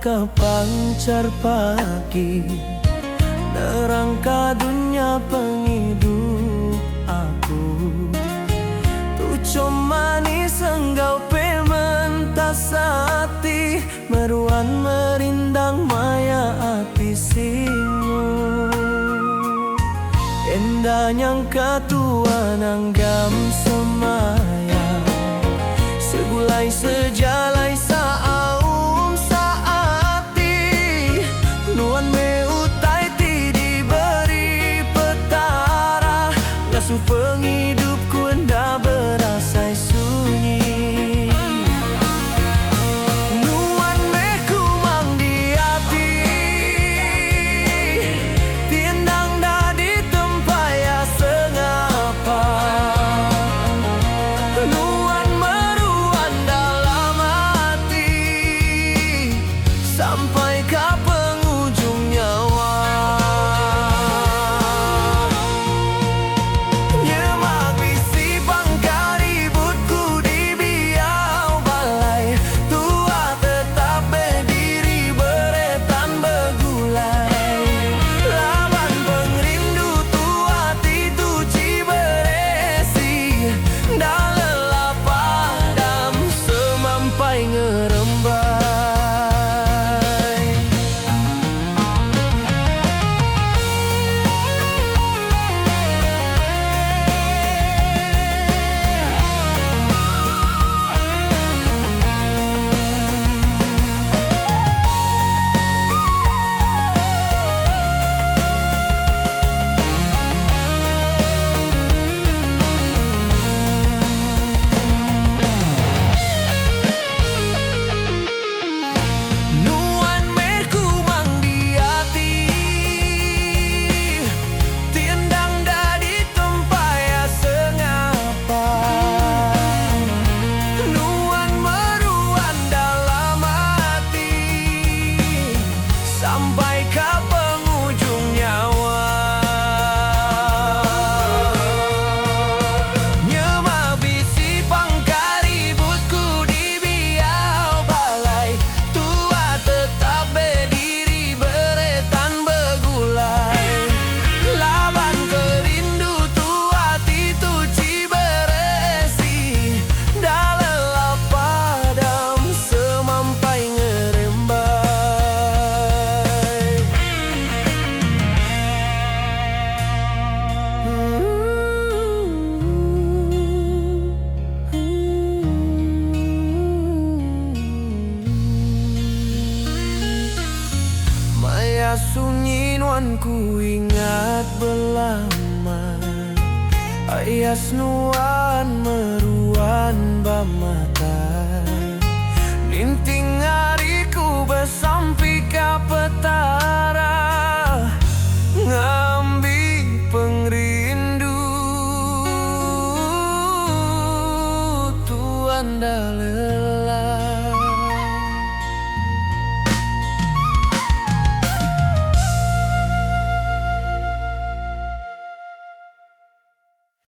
pancar pagi, nerangka dunia penghidup aku. Tuco manis enggau mentasati, meruan merindang maya api singu. Endah nyangka tuan anggam semaya, segulai sejalai saum saati. Nuan meutai ti diberi petara, ngasuh penghidupku endah berasai sunyi. Nuan meku mang di hati, tiendang dah di tempaya sengapa. Nuan meruan dalam hati, sampai ke penghujung nyawa. Nyemak bisi pangkal ributku di biau balai, tua tetap berdiri beretan begulai. Laban pengrindu tua titu ciberesi, dah lelah padam semampai ngerembai. Nuan meku mang di hati, tiendang dah di tempaya sengapa. Nuan meruan dalam hati, sampai ke penghujung nyawa. Nyemak bisi pangkal ributku di biau balai, tua tetap berdiri beretan begulai. Laban kerindu tua titu ciberesi, dah lelah padam semampai ngerembai. Maya sunyi nuan ku ingat belama, ayas nuan meruan bamata. Ninting hariku bersampi ke petara,